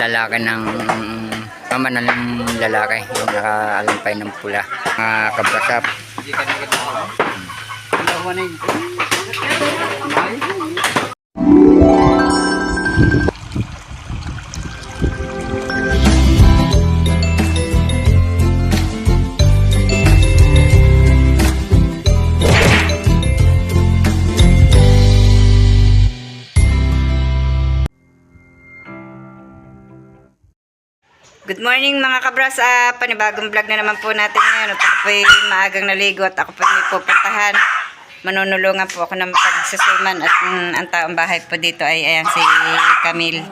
Lalaki ng mama ng lalaki yung nakaalampay ng pula, kabrasap. Good morning mga kabras, panibagong vlog na naman po natin ngayon. At ako po'y maagang naligo at ako po'y may pupuntahan. Manunulungan po ako ng pagsasuman at ang taong bahay po dito ay ayan si Camille.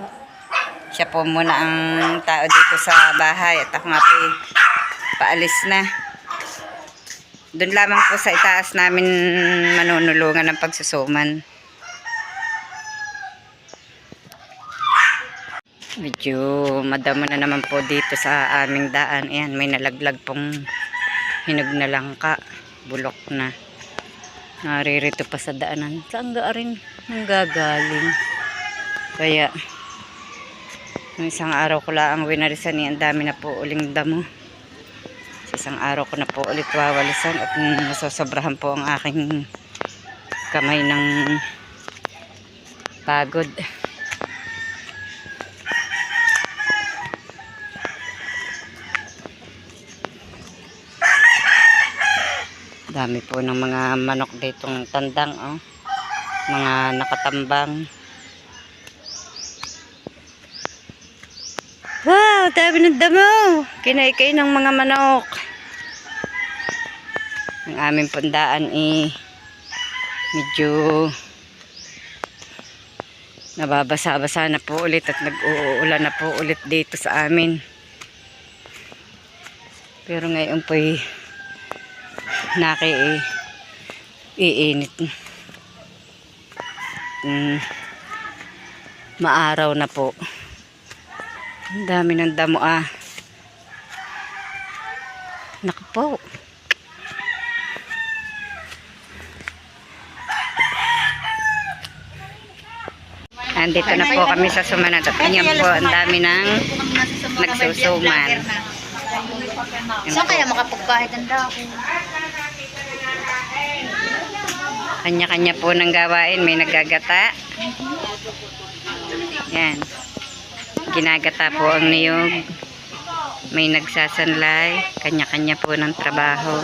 Siya po muna ang tao dito sa bahay at ako nga po'y paalis na. Doon lamang po sa itaas namin manunulungan ng pagsusuman. Medyo madamo na naman po dito sa aming daan. Ayan, may nalaglag pong hinog na langka. Bulok na. Naririto pa sa daanan. Saan ga rin ang gagaling? Kaya, isang araw ko lang ang winarisan niya. Ang dami na po uling damo. Isang araw ko na po ulit wawalisan at nasosobrahan po ang aking kamay ng pagod. Dami po ng mga manok ditong tandang, oh. Mga nakatambang. Wow, dami ng damo. Kinaykay ng mga manok. Ang aming pundaan medyo nababasa-basa na po ulit at nag-uulan na po ulit dito sa amin. Pero ngayon po'y iinit. Maaraw na po. Ang dami ng damo, Naku po. Andito na po kami sa sumanat at ganyan po ang dami ng nagsusuman. Saan kaya makapagbahid ang dako? Kanya-kanya po ng gawain. May naggagata. Yan. Ginagata po ang niyog. May nagsasanlay. Kanya-kanya po ng trabaho.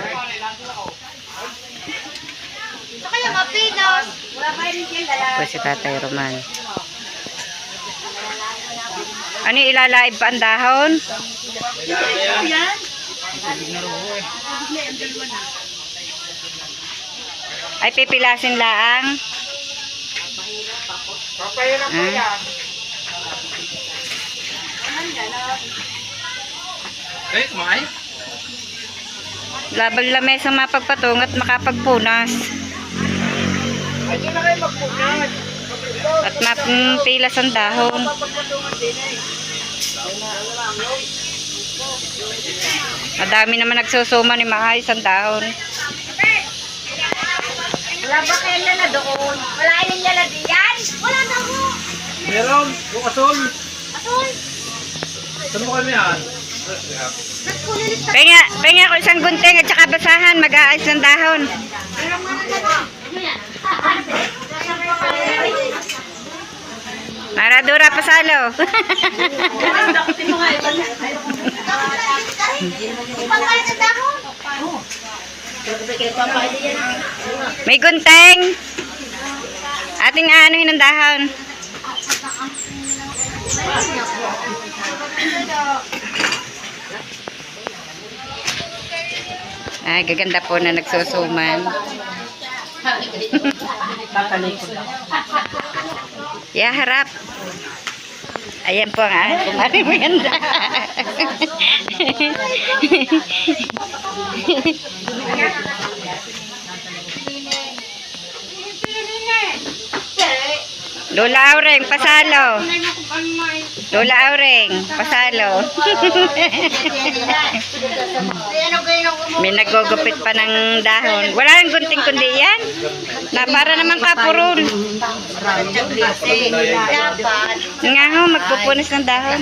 Saan kaya mapinos? Po si Tatay Roman. Ano yung ilalaib pa ang dahon? Yan. Ay pipilasin laang. Labal lamesa mapagpatong at makapagpunas. At mapilas ang dahon. Madami naman nagsusuma ni maayos ang dahon. Wala ba kayo na doon? Wala yun nila diyan? Wala na ho. Meron, yung asol. Atul. Saan mo kami yan? Nagpulilit sa... Penga ko isang gunting at saka basahan. Mag-aayos ng dahon. Pero mga ano yan? Maradura pasalo. Ipangkalit ang dahon. May gunting. Ating aanuhin ng dahon. Ay, gaganda po na nagsusuman. Ya, harap. Ayan po ang aking maganda. Lola Aureng, pasalo. Lola Aureng, pasalo. May nagugupit pa ng dahon. Wala nang gunting kundi yan. Na para naman kapurol. Dapat. Nga ho, magpupunis ng dahon.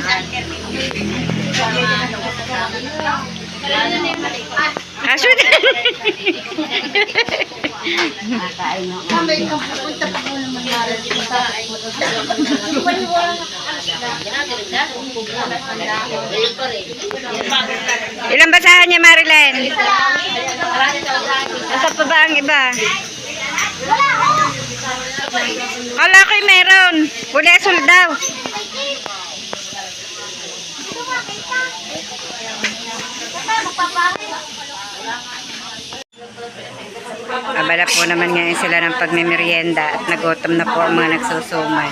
Aso din. Kamay kang pupunta pa ko naman narin dito. Ilang basahan niya, Marilyn? Asa pa ba ang iba? Kala ko'y meron. Huli asul daw. Abala po naman ngayon sila ng pagmimerienda at nagutom na po ang mga nagsusuman.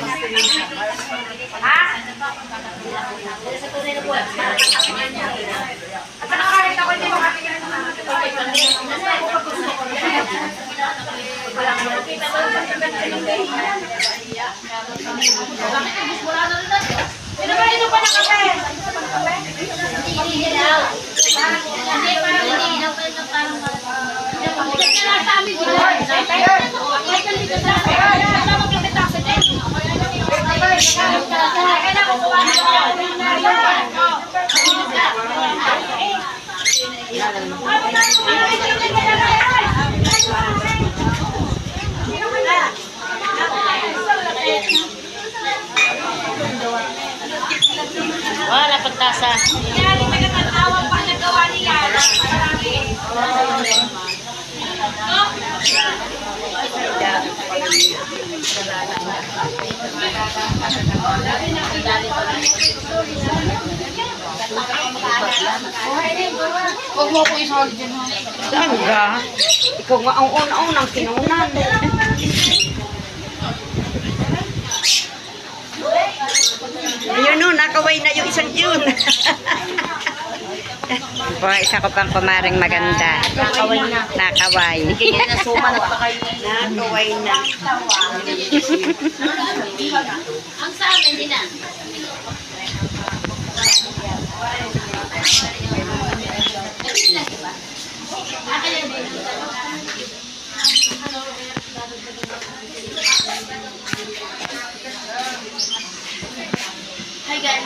Pinapalido pa ng kape. Wala pagtasa. Huwag mo ko isahol dyan ha. Sangga. Ikaw nga ang una-unang kinunan. Ayun no, nakaway na yung isang yun. Po, isa ko pang kumaring maganda. Nakaway na. Nakaway. Kaya nasuman at pa kayo. Nakaway na. Ang sa amin din na. Hi guys.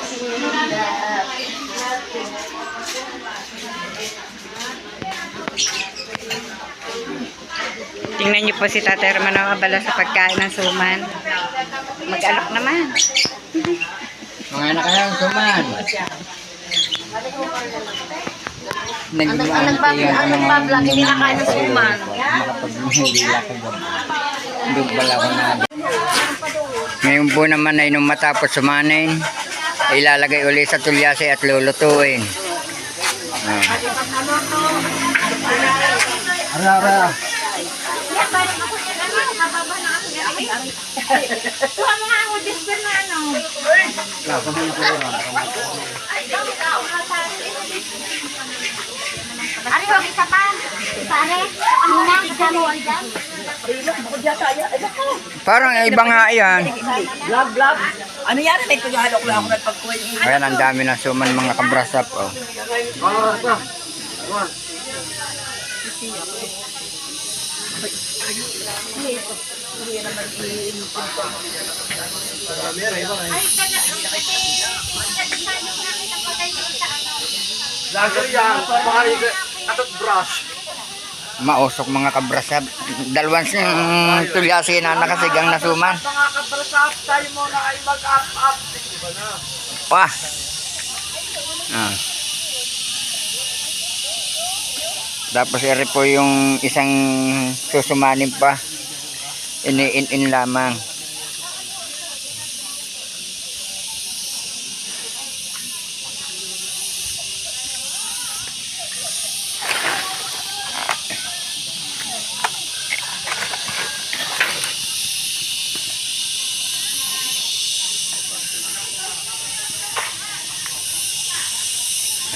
Tingnan niyo po si Tatay Romano abala sa pagkain ng suman. Mag-alok naman. Mga anak kayo, suman. Ang nagpa-vlog, hindi nakain ng suman. Makapaghihila ko doon. Doon pala ko na. Ngayon po naman ay nung matapos sumanin, ilalagay uli sa tulyase at lulutuin. Ara. Tuha mo nga ako, disper na ano. Ari, huwag isa pa. Pare, ano na, kasama ko dyan. Parang iba nga yan. Vlog. Ano yan? May paghahalok lang ako nagpagkuhin. Ayan, ang dami ng suman mga kabrasap. Oh. Lager yan. Pahari atot brush. Mausok mga kabrasap. Dalawang tulyase na nakasigang na suman. Mga kabrasap, tayo muna ay mag-up-up. Pa. Ah. Tapos eri po yung isang susumanin pa. Ini-in lamang.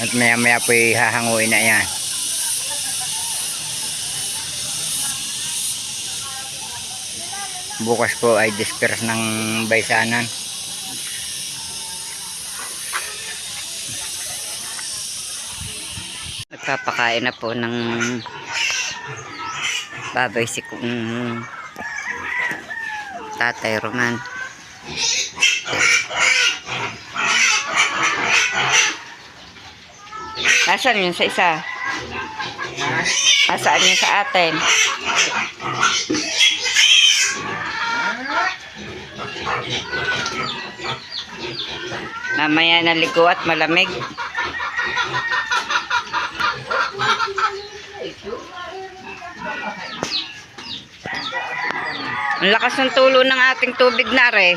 At maya-maya po hahanguin na yan. Bukas po ay disperse ng baysanan. Nagpapakain na po ng babay si Tatay Roman. Nasaan yun sa isa? Nasaan yun sa atin? Mamaya naligo at malamig. Ang lakas ng tulo ng ating tubig na re.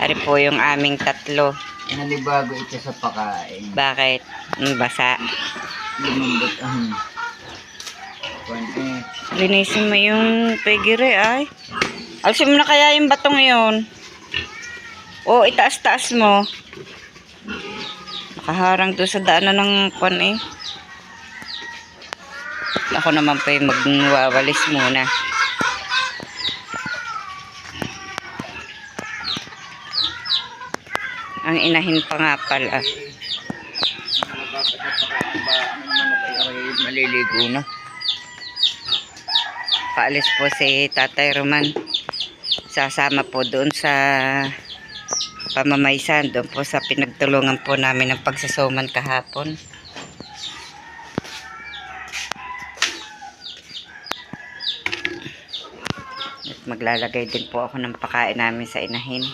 Ari po yung aming tatlo. Nalibago ito sa pakain. Bakit? Basa. Lumambot ang Linisin mo yung pegire ay. Alisin mo na kaya yung batong yun. O, itaas-taas mo. Nakaharang doon sa daanan ng kwan eh. Ako naman pa yung magwawalis muna. Ang inahin pa nga pala. Maliligo na. Paalis po si Tatay Roman. Sasama po doon sa pamamaysan. Doon po sa pinagtulungan po namin ng pagsasuman kahapon. At maglalagay din po ako ng pakain namin sa inahin.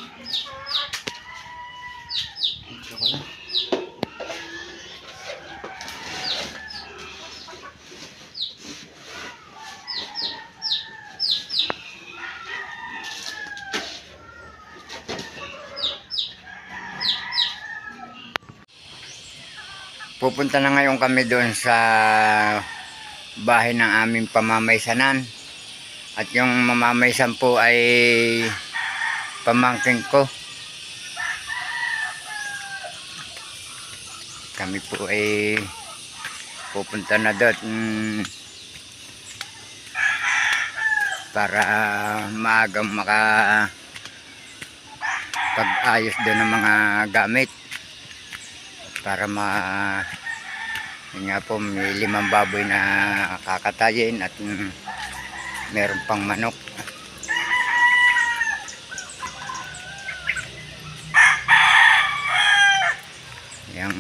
Pupunta na ngayon kami doon sa bahay ng aming pamamaysanan. At yung mamamaysan po ay pamangkin ko. Kami po ay pupunta na doon para maagang pag-ayos doon ng mga gamit. Para yun nga po, may 5 baboy na kakatayin at meron pang manok. Yung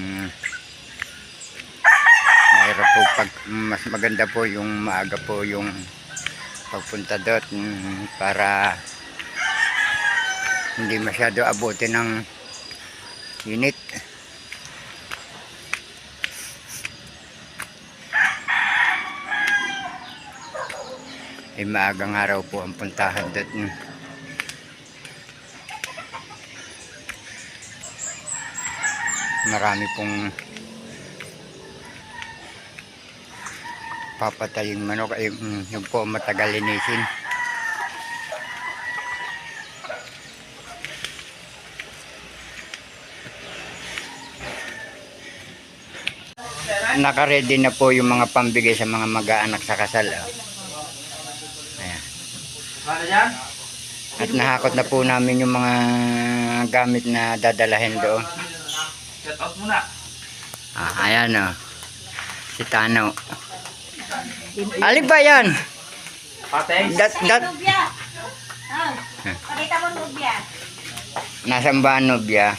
mayroon po mas maganda po yung maaga po yung pagpunta doon para hindi masyado abutin ng init. Ay maagang araw po ang puntahan doon. Marami pong papataying manok. Ay, yun po matagal linisin. Naka-ready na po yung mga pambigay sa mga mag-aanak sa kasal. At nahakot na po namin yung mga gamit na dadalahin doon. Set out muna. Ayan o. Si Tano. Alin ba yan? Patay. Nubya. Pakita mo nubya. Nasaan ba ang nobya?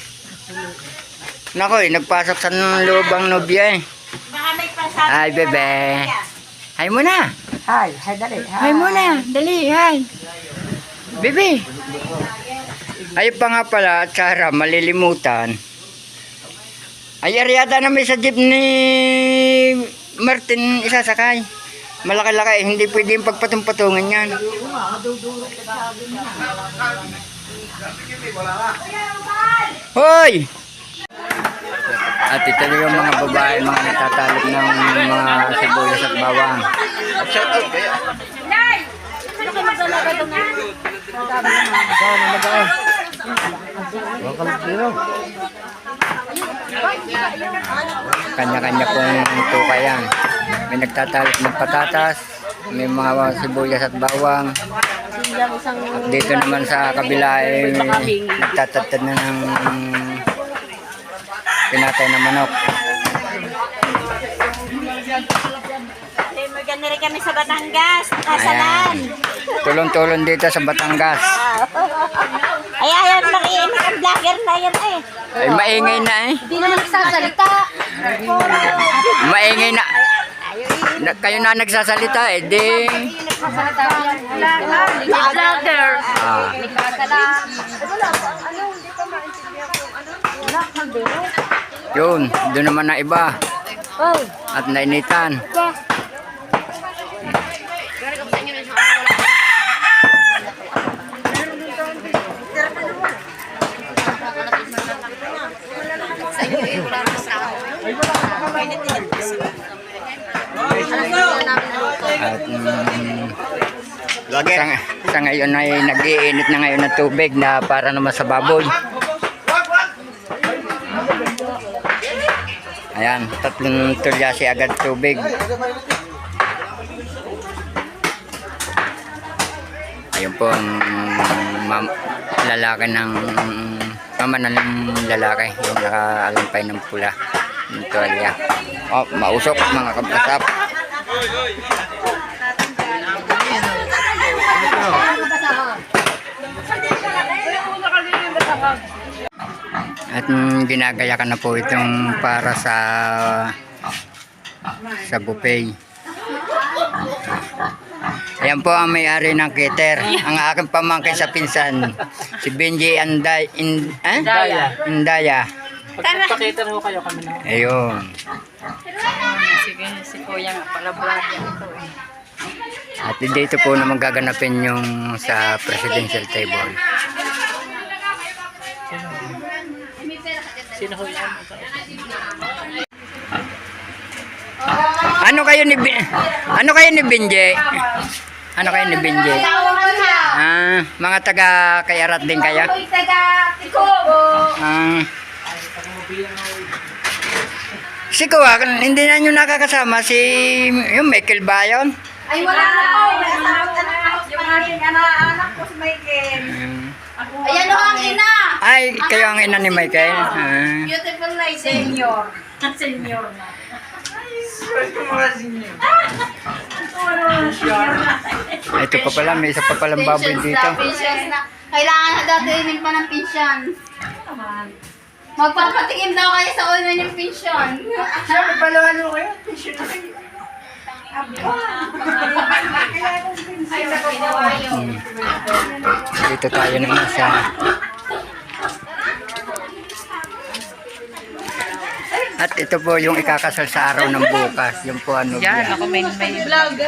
Nakoy, nagpasok sa loob ang nobya eh. Baka may pasabi. Ay, bebe. Hay mo na. Hi, dali. Hay mo na. Dali, hay. Bebe. Ay pa nga pala, Sarah, malilimutan. Ay, aryada namin sa jeep ni Martin isasakay. Malaki-laki, hindi pwede yung pagpatong-patungan yan. Hoy! At ito na yung mga babae, mga nagtatalip ng mga sibuyas at bawang. Shout out kayo. Nay! Ano ka magdalaga doon na? Kanya-kanya pong tukayan. May nagtatalip ng patatas, may mga sibuyas at bawang. At dito naman sa kabila ay nagtatatad na ng pinatay na manok. Maganda rin kami sa Batangas. Kasalan. Tulong-tulong dito sa Batangas. Ayan, nakiinig ang vlogger na yan eh. Ay, maingay na eh. Hindi naman nagsasalita. Maingay na. Kayo na nagsasalita eh. Di. Vlogger. Ah. Yun, doon naman na iba. At nainitan. At sa ngayon ay nag-iinit na ngayon ng tubig na para naman sa baboy. Ayan, 3 tulyasi agad tubig. Ayun po ang lalaki ng mama ng lalaki, yung nakaalantay ng pula ng tuwalya. Oh, mausok mga kabrasap. At ginagayakan na po itong para sa buffet. Ayan po ang may-ari ng cater. Ang aking pamangkin sa pinsan, si Benji Indaya. Pagpapakita ho kayo kami na. Ayun. Sige, si Kuya nga pala vlog yan ito eh. At dito po naman gaganapin yung sa presidential table. Sino ho yan? Ano kayo ni Benji? Ano kayo ni Benji? Ah, mga taga Kayarat din kaya? Ah. Si Kuya, hindi na nyo nakakasama si yung Michael ba yun? Ay, wala na po. Yung aking anak ko si Michael. Ayan o ang ina. Ay, kayo ang ina ni Michael. Ah. Beautiful na senior. Senior na. Ito pa pala, may isa pa palang baboy dito. Pensions na. Kailangan na dati inin pa ng pensyon. Magpapatikim daw kayo sa ulo ng pensyon. Siyempre pala ano kayo? Pension na kayo. Dito tayo naman sa at ito po yung ikakasal sa araw ng bukas. Yung po ano. Yan, ako may vlogger.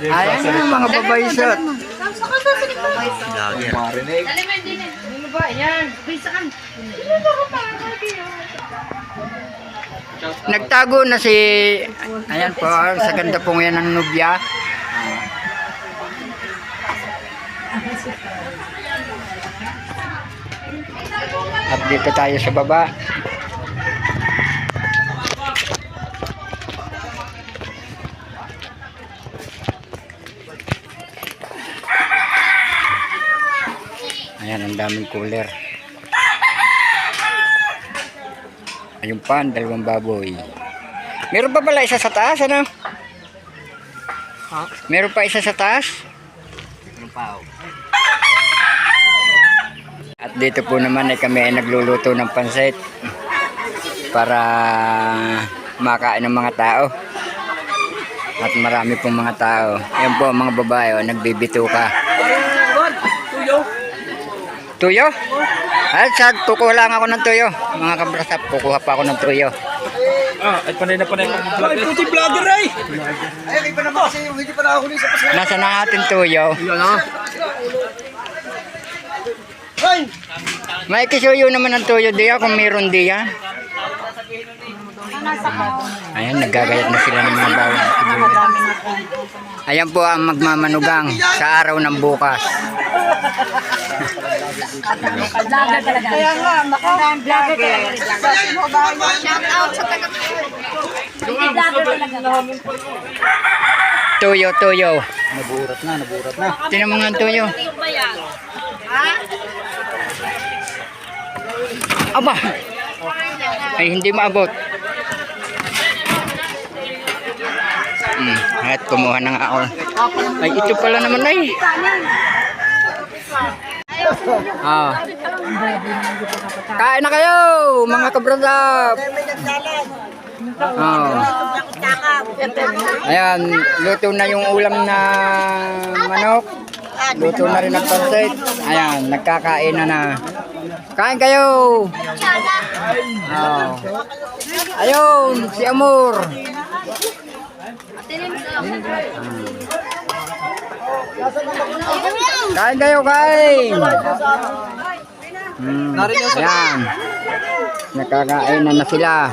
Ayan yung mga babae shot. Vlogger. Ano ba? Yan. Bisakan. Nagtago na si ayan po, sa ganda po yan ng nubya. At dito tayo sa baba. Ayan, ang daming cooler. Ayun pa, ang 2 baboy. Meron pa pala isa sa taas, ano? Meron pa isa sa taas? Meron pa, At dito po naman ay kami ay nagluluto ng pansit para makain ng mga tao. At marami pong mga tao. Ayan po, mga babae, nagbibituka. Tuyo? Ay, kukuha lang ako ng tuyo. Mga kabrasap, kukuha pa ako ng tuyo. Ay panay na vlog. Ay, puti vlogger ay! Ay, iba naman kasi hindi pa nakahuli sa pasalan. Nasaan ang ating tuyo? Yan na. Ay! May kisuyo naman ng tuyo diya kung meron diya. Ayan, naggagayat na sila ng mga bawang. Ayan po ang magmamanugang sa araw ng bukas. Kaya nga, vlogger. Shout out sa taga. Vlogger talaga. Tuyo, tuyo. Naburat na. Tinan mo nga ang tuyo. Aba! Ay, hindi maabot. At kumuha na nga ako. Ay, ito pala naman ay. Kain na kayo, mga kabradap. Ayan, luto na yung ulam na manok. Luto na rin ang pansit. Ayan, nagkakain na. Kain kayo. Ayun, si Amor. Kain kayo, kain. Ayan. Nakakain na sila.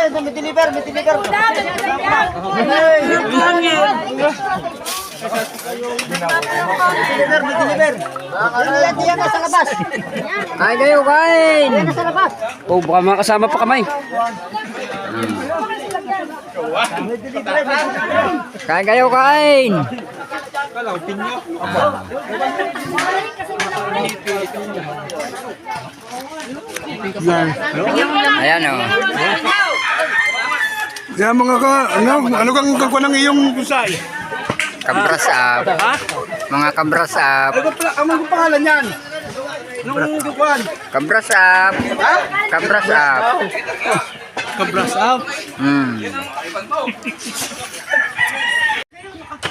May deliver. Kain kayo, kain. Oh, baka makasama pa kamay. Kain kayo, kain. Ayan o. Kaya mga ano kang kakuha ng iyong kusay? Kabrasap. Mga kabrasap. Ano ang pangalan yan? Anong kukuhan? Kabrasap. Kabrasap. Kabras up.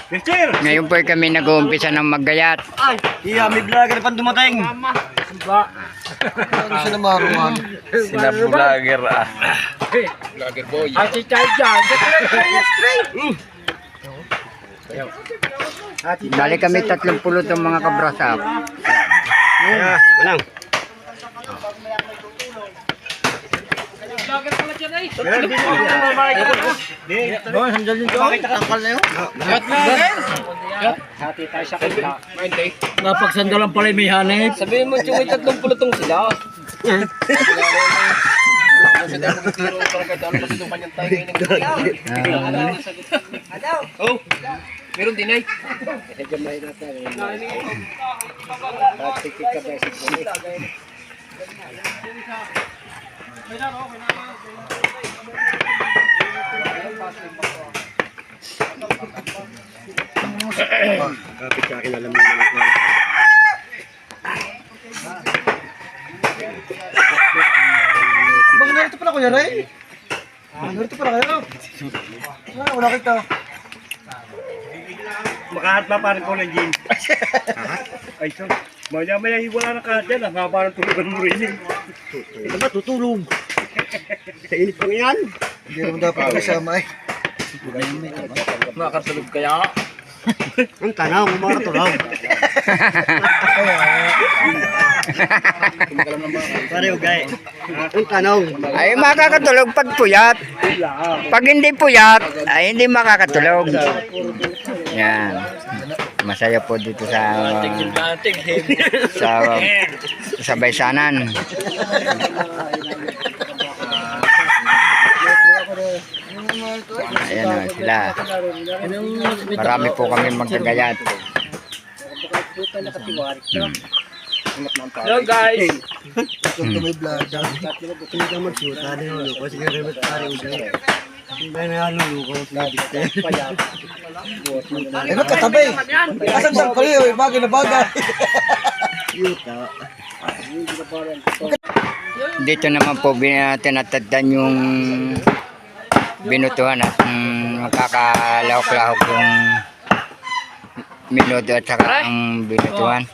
Mister! Ngayon po kami nag-uumpisa ng maggayat. Iya, may vlogger pa dumating. Ano siya na maruman? Sina vlogger ah. Vlogger boy. Ati chay dyan. Dali kami 30 ng mga kabrasap. Manang. Napagsandalan pala may hanip. Sabihin mo, may 30 tong sila. Oh, meron din ay. Kapit sa akin alam mo naman. Bang narito pala kuya Ray? Narito pala kayo? Wala kita. Makahat na parang ko ng gym. Ay, so. Maya-maya wala na kahat yan. Parang tulugan mo rin yun. Ito ba tutulog? Sa init pang yan. Hindi naman dapat kasama eh. Makatulog kaya. Ang tanaw, makatulog. Pareho gay. Ang tanaw. Ay makakatulog pag puyat. Pag hindi puyat, ay hindi makakatulog. Yan. Masaya po dito sa Baysanan. Ayan o sila. Marami po kami magkagayat. Hello guys. Ito may vlog. Hindi ka mag-shoot. Ano yung luko? Sige rin mas parang ulit. Hindi na luko. Eh, magkatabi. Kasagdag pala yun. Bagay na bagay. Yuta. Dito naman po tinataddan yung binutuhan at makakalaok-lahok yung minuto at saka ang binutuhan.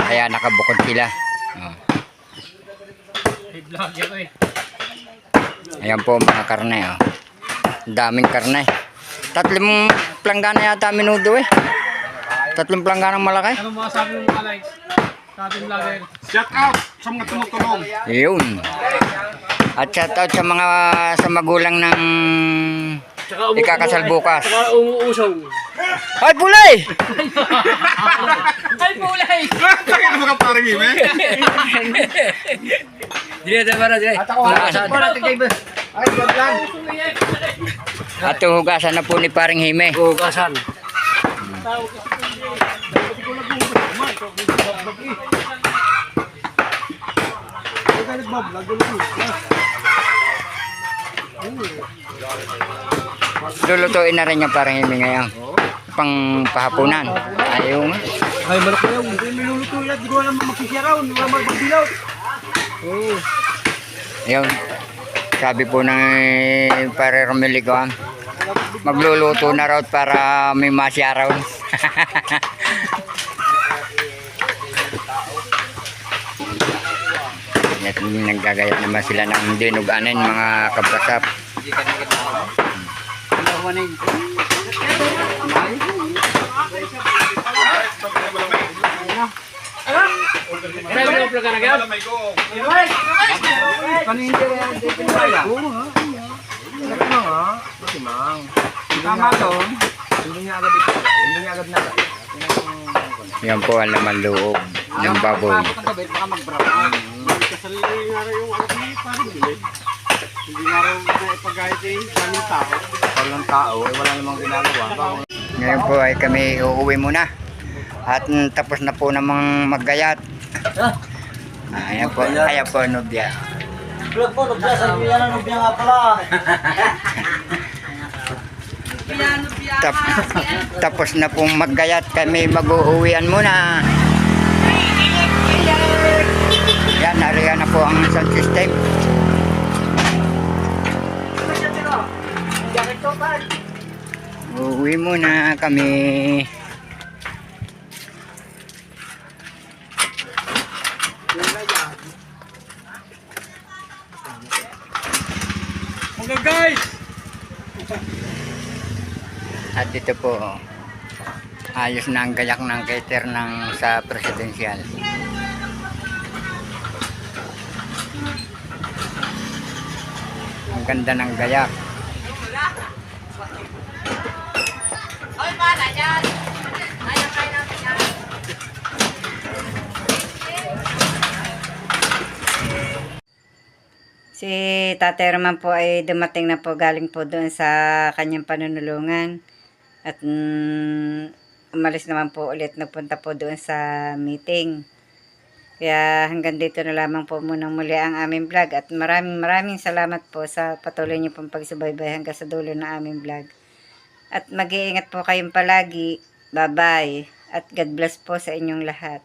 Kaya nakabukod sila. Ayan po mga karne. Daming karne. 3 planggana yata minuto eh. 3 planggana malaki. Ano masasabi mo Alex? Sa ating vlogger. Shout out sa mga tumutulong. Yun. At shout out sa magulang ng ikakasal bukas. Saka umuusaw. Ay pulay! Ay pulay! Sakit mo ka parang ime? Dili para dili. Ay, vlog lang. At hugasan na po ni paring Hime. Hugasan. Bob. Lagulo. Lulutuin na rin yung parang himi ngayon. Pang pahapunan. Ayaw nga. Ay, malaki daw. Hindi niluluto yan. Hindi ko alam magsisiraw. Hindi ko alam magbilaw. Oo. Ayun. Sabi po ng pare Romelico, magluluto na raw para may masya raw. At naggagayat naman sila ng dinuganin mga kabrasap. Yan po ang laman loob ng baboy. Hindi nga raw ipagayat ng tao. Walang tao, wala namang ginagawa. Ngayon po ay kami uuwi muna. At tapos na po namang maggayat. Ayan po nubya. Vlog po, nubya. Sabi yan ang nubya nga pala. Tapos na pong maggayat, kami mag-uuwian muna. Yan, nariyan na po ang sound system. Uuwi muna kami. Okay guys! At dito po, ayos na ang gayak ng cater ng sa presidential. Ang ganda ng gayak. Si Tatay Roman po ay dumating na po galing po doon sa kanyang panunulungan. At umalis naman po ulit, nagpunta po doon sa meeting. Kaya hanggang dito na lamang po muna muli ang aming vlog. At maraming salamat po sa patuloy niyo pong pagsubaybay hanggang sa dulo ng aming vlog. At mag-iingat po kayong palagi. Bye-bye. At God bless po sa inyong lahat.